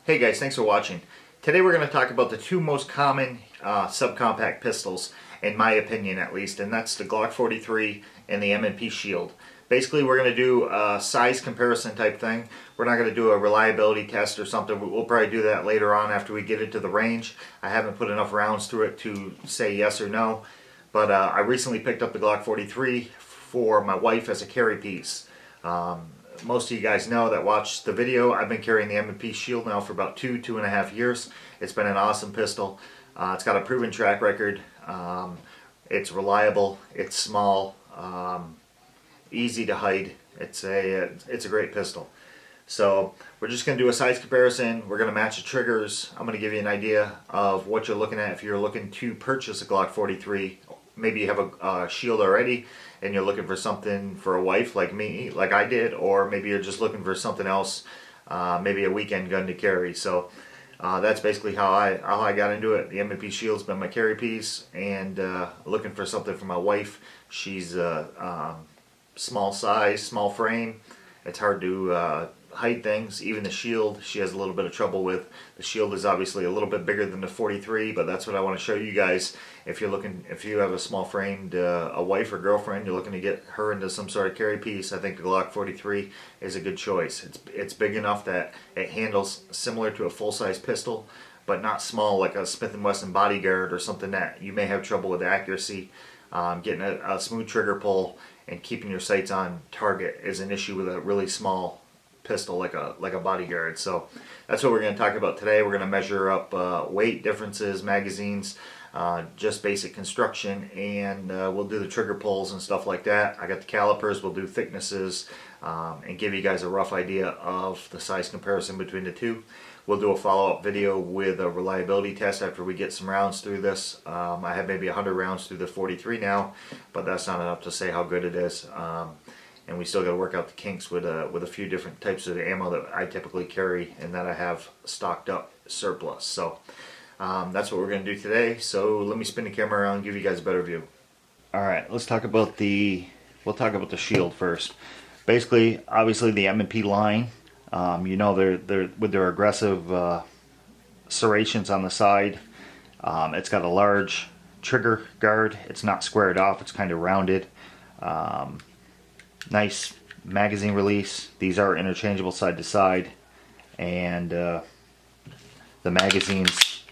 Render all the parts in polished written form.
Hey guys, thanks for watching. Today we're going to talk about the two most common subcompact pistols, in my opinion at least, and that's the Glock 43 and the M&P Shield. Basically we're going to do a size comparison type thing. We're not going to do a reliability test or something. We'll probably do that later on after we get into the range. I haven't put enough rounds through it to say yes or no, but I recently picked up the Glock 43 for my wife as a carry piece. Most of you guys know that watch the video. I've been carrying the M&P Shield now for about two and a half years. It's been an awesome pistol. It's got a proven track record. It's reliable. It's small. Easy to hide. It's a great pistol. So we're just going to do a size comparison. We're going to match the triggers. I'm going to give you an idea of what you're looking at if you're looking to purchase a Glock 43. Maybe you have a Shield already and you're looking for something for a wife like me, like I did, or maybe you're just looking for something else, maybe a weekend gun to carry. So that's basically how I got into it. The M&P Shield's been my carry piece, and looking for something for my wife. She's small size, small frame. It's hard to hide things. Even the Shield, she has a little bit of trouble with. The Shield is obviously a little bit bigger than the 43, but that's what I want to show you guys. If you have a small framed a wife or girlfriend, you're looking to get her into some sort of carry piece, I think the Glock 43 is a good choice. It's big enough that it handles similar to a full-size pistol, but not small like a Smith & Wesson bodyguard or something that you may have trouble with accuracy. Getting a smooth trigger pull and keeping your sights on target is an issue with a really small pistol like a bodyguard. So that's what we're going to talk about today. We're going to measure up weight differences, magazines, just basic construction, and we'll do the trigger pulls and stuff like that. I got the calipers. We'll do thicknesses and give you guys a rough idea of the size comparison between the two. We'll do a follow-up video with a reliability test after we get some rounds through this. I have maybe 100 rounds through the 43 now, but that's not enough to say how good it is. And we still got to work out the kinks with a few different types of ammo that I typically carry and that I have stocked up surplus. So that's what we're going to do today. So let me spin the camera around and give you guys a better view. All right, let's talk about we'll talk about the Shield first. Basically, obviously the M&P line. You know, they're with their aggressive serrations on the side. It's got a large trigger guard. It's not squared off. It's kind of rounded. Nice magazine release. These are interchangeable side to side, and the magazines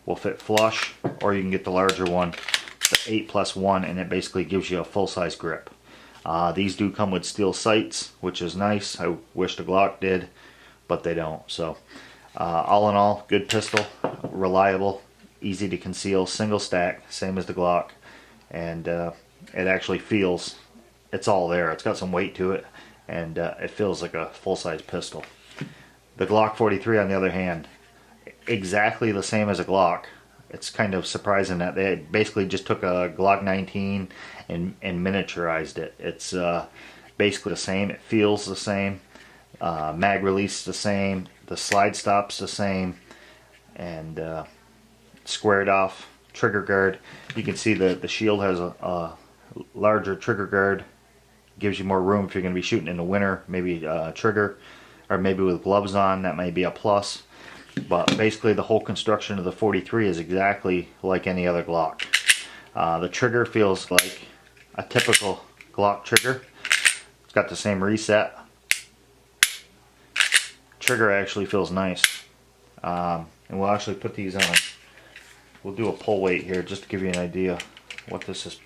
will fit flush, or you can get the larger one, the 8+1, and it basically gives you a full-size grip. These do come with steel sights, which is nice. I wish the Glock did, but they don't. So all in all, good pistol, reliable, easy to conceal, single stack, same as the Glock, and it actually feels, it's all there. It's got some weight to it, and it feels like a full-size pistol. The Glock 43, on the other hand, exactly the same as a Glock. It's kind of surprising that they basically just took a Glock 19 and miniaturized it. It's basically the same. It feels the same. Mag release the same. The slide stop's the same. And squared off trigger guard. You can see that the Shield has a larger trigger guard. Gives you more room if you're going to be shooting in the winter. Maybe trigger, or maybe with gloves on. That may be a plus. But basically the whole construction of the 43 is exactly like any other Glock. The trigger feels like a typical Glock trigger. It's got the same reset. Trigger actually feels nice. And we'll actually put these on. We'll do a pull weight here just to give you an idea what this is.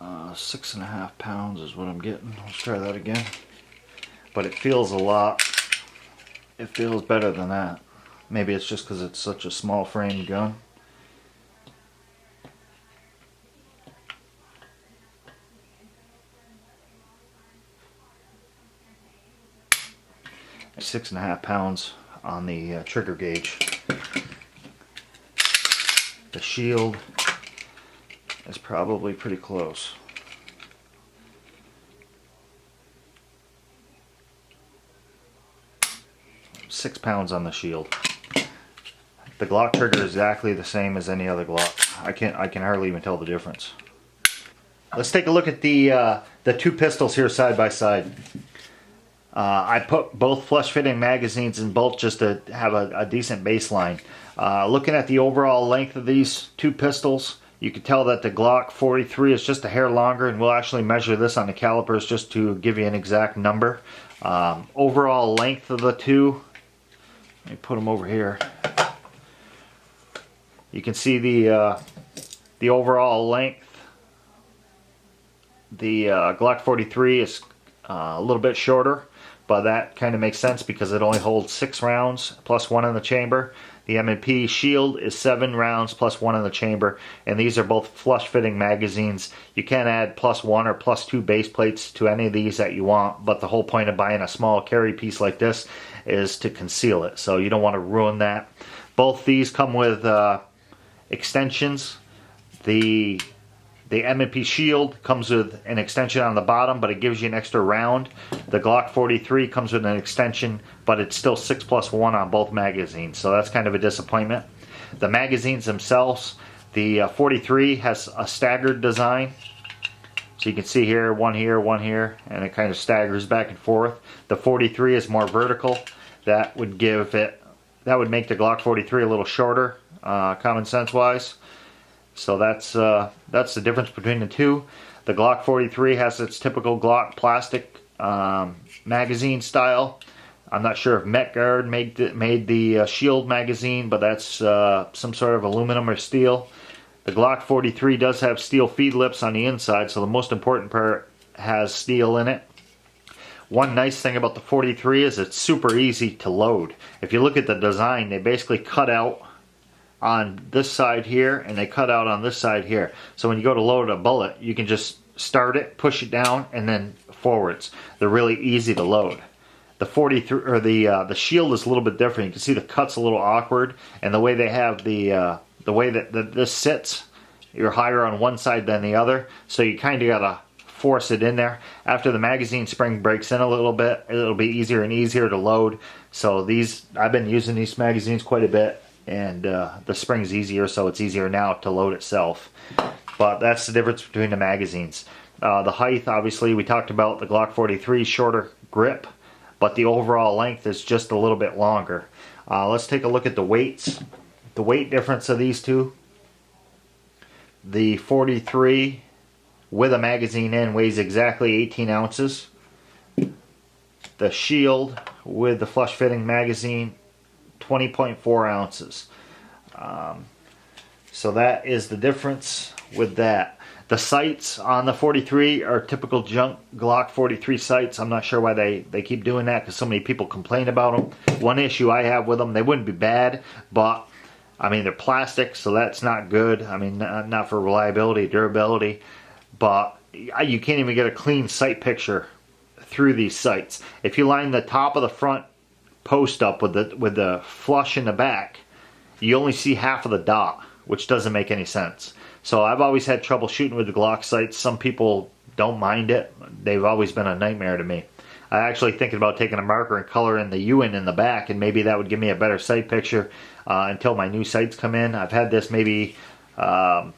Uh, 6.5 pounds is what I'm getting. Let's try that again. But it feels a lot. It feels better than that. Maybe it's just because it's such a small frame gun. At 6.5 pounds on the trigger gauge. The Shield is probably pretty close. 6 pounds on the Shield. The Glock trigger is exactly the same as any other Glock. I can hardly even tell the difference. Let's take a look at the two pistols here side by side. I put both flush-fitting magazines in both just to have a decent baseline. Looking at the overall length of these two pistols, you can tell that the Glock 43 is just a hair longer, and we'll actually measure this on the calipers just to give you an exact number. Overall length of the two, let me put them over here. You can see the overall length. The Glock 43 is a little bit shorter, but that kind of makes sense because it only holds 6 rounds plus 1 in the chamber. The M&P Shield is 7 rounds plus 1 in the chamber, and these are both flush-fitting magazines. You can add +1 or +2 base plates to any of these that you want, but the whole point of buying a small carry piece like this is to conceal it, so you don't want to ruin that. Both these come with extensions. The M&P Shield comes with an extension on the bottom, but it gives you an extra round. The Glock 43 comes with an extension, but it's still 6+1 on both magazines, so that's kind of a disappointment. The magazines themselves, the 43 has a staggered design. So you can see here, one here, and it kind of staggers back and forth. The 43 is more vertical. That would make the Glock 43 a little shorter, common sense wise. So that's the difference between the two. The Glock 43 has its typical Glock plastic magazine style. I'm not sure if Metguard made the Shield magazine, but that's some sort of aluminum or steel. The Glock 43 does have steel feed lips on the inside, so the most important part has steel in it. One nice thing about the 43 is it's super easy to load. If you look at the design, they basically cut out on this side here, and they cut out on this side here. So when you go to load a bullet, you can just start it, push it down, and then forwards. They're really easy to load. The 43 or the Shield is a little bit different. You can see the cut's a little awkward, and the way they have the way that this sits, you're higher on one side than the other, so you kind of gotta force it in there. After the magazine spring breaks in a little bit, it'll be easier and easier to load. So I've been using these magazines quite a bit, and the spring's easier, so it's easier now to load itself. But that's the difference between the magazines. The height, obviously, we talked about the Glock 43 shorter grip, but the overall length is just a little bit longer. Let's take a look at the weights. The weight difference of these two. The 43 with a magazine in weighs exactly 18 ounces. The Shield with the flush fitting magazine, 20.4 ounces. So that is the difference with that. The sights on the 43 are typical junk Glock 43 sights. I'm not sure why they keep doing that, because so many people complain about them. One issue I have with them, they wouldn't be bad, but I mean, they're plastic, so that's not good. I mean, not for reliability, durability, but you can't even get a clean sight picture through these sights. If you line the top of the front post up with the flush in the back, you only see half of the dot, which doesn't make any sense. So I've always had trouble shooting with the Glock sights. Some people don't mind it. They've always been a nightmare to me. I'm actually thinking about taking a marker and coloring the Ewan in the back, and maybe that would give me a better sight picture until my new sights come in. I've had this maybe 10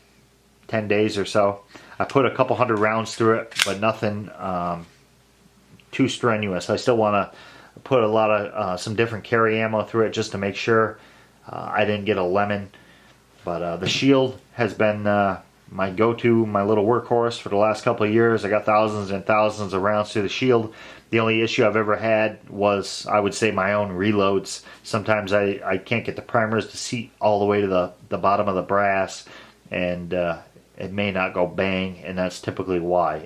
days or so. I put a couple hundred rounds through it, but nothing too strenuous. I still want to put a lot of some different carry ammo through it just to make sure I didn't get a lemon. But the Shield has been my go-to, my little workhorse for the last couple of years. I got thousands and thousands of rounds through the Shield. The only issue I've ever had was, I would say, my own reloads. Sometimes I can't get the primers to seat all the way to the bottom of the brass, and it may not go bang, and that's typically why.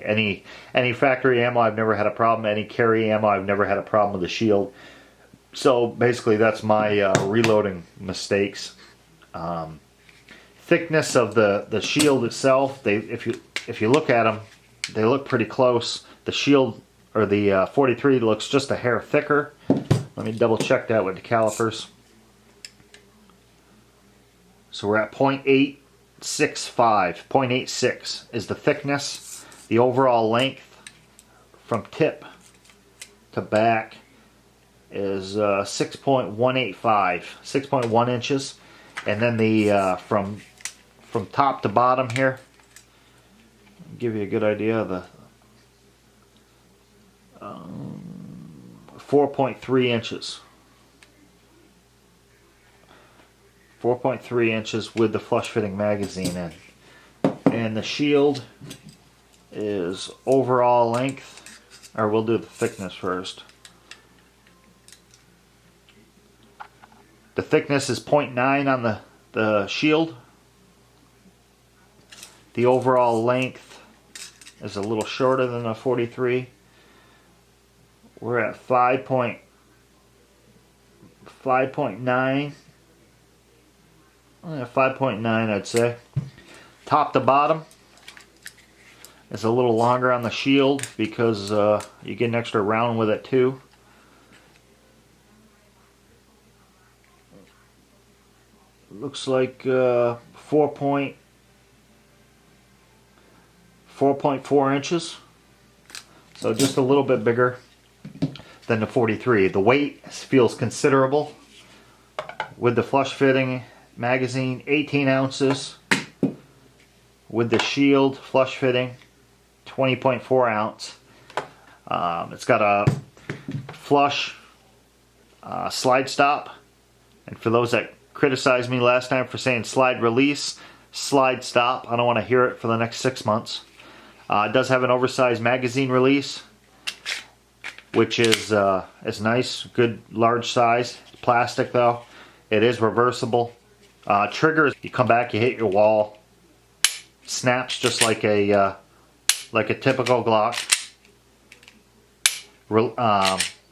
Any factory ammo, I've never had a problem. Any carry ammo, I've never had a problem with the Shield. So basically, that's my reloading mistakes. Thickness of the Shield itself, if you look at them, they look pretty close. The Shield, or the 43, looks just a hair thicker. Let me double check that with the calipers. So we're at 0.865. 0.86 is the thickness. The overall length from tip to back is 6.185, 6.1 inches. And then the from top to bottom here, Give you a good idea of the 4.3 inches. 4.3 inches with the flush fitting magazine in. And the shield is overall length, or we'll do the thickness first. The thickness is 0.9 on the shield. The overall length is a little shorter than a 43. We're at 5.9. 5.9 I'd say. Top to bottom is a little longer on the shield because you get an extra round with it too. Looks like 4.4 inches. So just a little bit bigger than the 43. The weight feels considerable. With the flush fitting magazine, 18 ounces. With the shield flush fitting, 20.4 ounce. It's got a flush slide stop. And for those that criticized me last time for saying slide release, slide stop. I don't want to hear it for the next 6 months. It does have an oversized magazine release, which is nice, good large size. It's plastic though. It is reversible. Triggers, you come back, you hit your wall, snaps just like a typical Glock.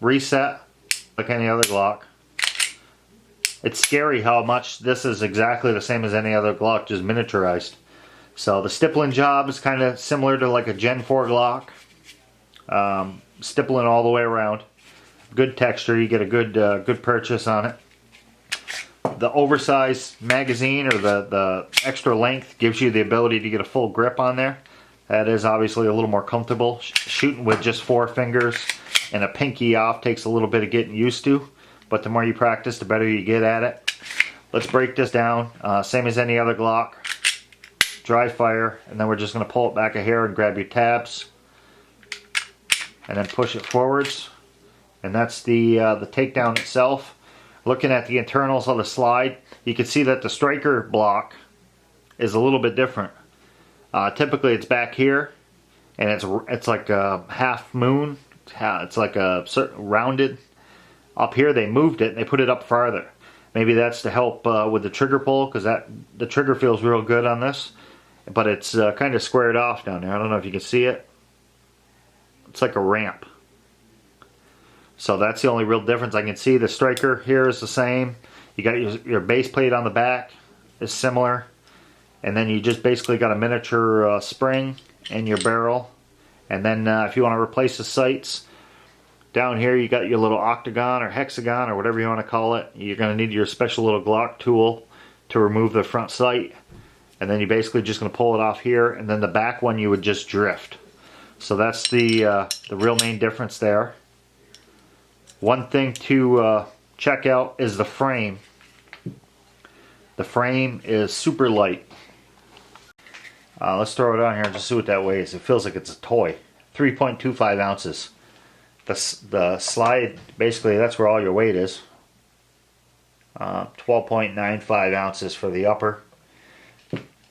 Reset like any other Glock. It's scary how much this is exactly the same as any other Glock, just miniaturized. So the stippling job is kind of similar to like a Gen 4 Glock. Stippling all the way around. Good texture, you get a good purchase on it. The oversized magazine, or the extra length, gives you the ability to get a full grip on there. That is obviously a little more comfortable. Shooting with just 4 fingers and a pinky off takes a little bit of getting used to, but the more you practice, the better you get at it. Let's break this down. Same as any other Glock. Dry fire, and then we're just going to pull it back a hair and grab your tabs, and then push it forwards. And that's the takedown itself. Looking at the internals of the slide, you can see that the striker block is a little bit different. Typically it's back here, and it's like a half moon. It's like a rounded. Up here they moved it and they put it up farther. Maybe that's to help with the trigger pull, because the trigger feels real good on this. But it's kind of squared off down there. I don't know if you can see it. It's like a ramp. So that's the only real difference I can see. The striker here is the same. You got your base plate on the back is similar. And then you just basically got a miniature spring and your barrel. And then if you want to replace the sights, down here you got your little octagon or hexagon or whatever you want to call it. You're going to need your special little Glock tool to remove the front sight. And then you're basically just going to pull it off here. And then the back one you would just drift. So that's the real main difference there. One thing to check out is the frame. The frame is super light. Let's throw it on here and just see what that weighs. It feels like it's a toy. 3.25 ounces. The slide, basically that's where all your weight is. 12.95 ounces for the upper.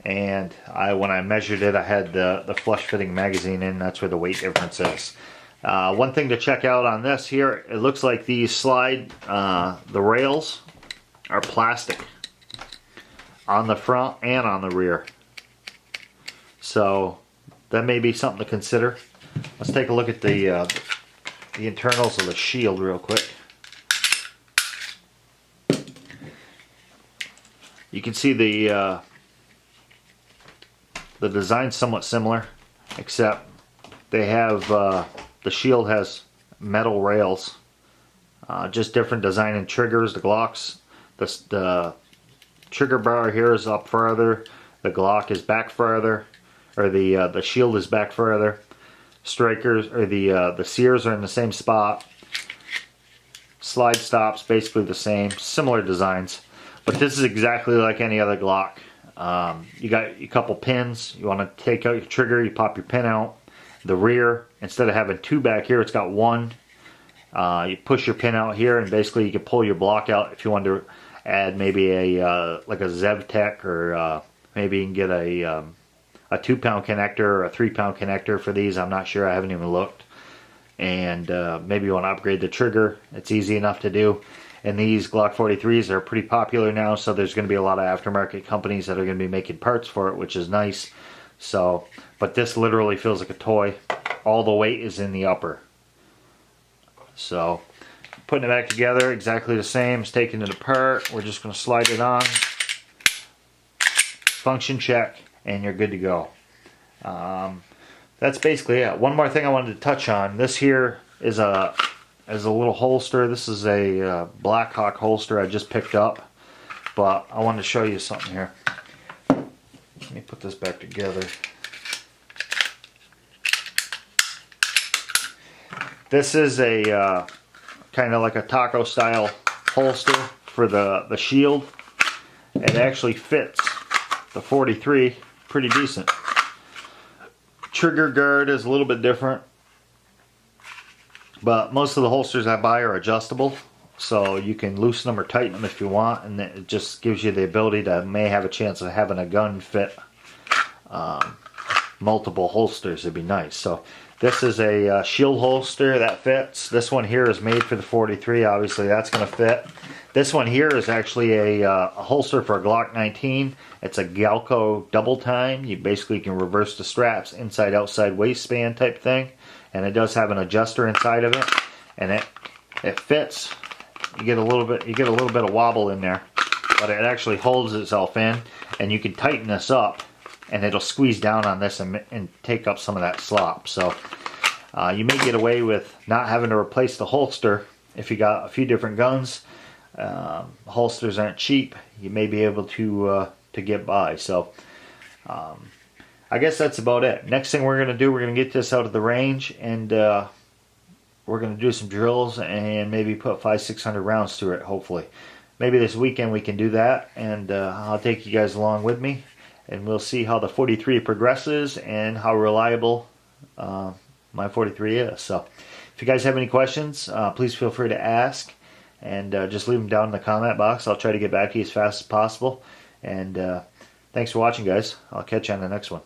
And when I measured it, I had the flush fitting magazine in. That's where the weight difference is. One thing to check out on this here, it looks like these slide, the rails are plastic on the front and on the rear. So that may be something to consider. Let's take a look at the internals of the shield real quick. You can see the design's somewhat similar, except they have the shield has metal rails, just different design and triggers. The Glocks, the trigger bar here is up further. The Glock is back further, or the shield is back further. Strikers, or the sears are in the same spot. Slide stops basically the same, similar designs, but this is exactly like any other Glock. You got a couple pins. You want to take out your trigger, you pop your pin out. The rear, instead of having two back here, it's got one. You push your pin out here, and basically you can pull your block out if you want to add maybe a like a ZevTech, or maybe you can get a 2-pound connector or a 3-pound connector for these. I'm not sure. I haven't even looked. And maybe you want to upgrade the trigger. It's easy enough to do. And these Glock 43s are pretty popular now, so there's going to be a lot of aftermarket companies that are going to be making parts for it, which is nice. So, but this literally feels like a toy. All the weight is in the upper. So, putting it back together, exactly the same as taking it apart. We're just going to slide it on. Function check, and you're good to go. That's basically it. One more thing I wanted to touch on. This here is a little holster. This is a Blackhawk holster I just picked up, but I wanted to show you something here. Let me put this back together. This is a kind of like a taco style holster for the shield. It actually fits the 43 pretty decent. Trigger guard is a little bit different, but most of the holsters I buy are adjustable, so you can loosen them or tighten them if you want, and it just gives you the ability to may have a chance of having a gun fit multiple holsters. It'd be nice. So this is a shield holster that fits. This one here is made for the 43. Obviously that's going to fit. This one here is actually a holster for a Glock 19. It's a Galco double time. You basically can reverse the straps, inside outside waistband type thing, and it does have an adjuster inside of it, and it fits. You get a little bit of wobble in there, but it actually holds itself in, and you can tighten this up, and it'll squeeze down on this and take up some of that slop. So you may get away with not having to replace the holster if you got a few different guns. Holsters aren't cheap. You may be able to get by. So I guess that's about it. Next thing we're going to do, we're going to get this out of the range, and we're going to do some drills and maybe put 500-600 rounds through it, hopefully. Maybe this weekend we can do that, and I'll take you guys along with me, and we'll see how the 43 progresses and how reliable my 43 is. So if you guys have any questions, please feel free to ask, and just leave them down in the comment box. I'll try to get back to you as fast as possible. And thanks for watching, guys. I'll catch you on the next one.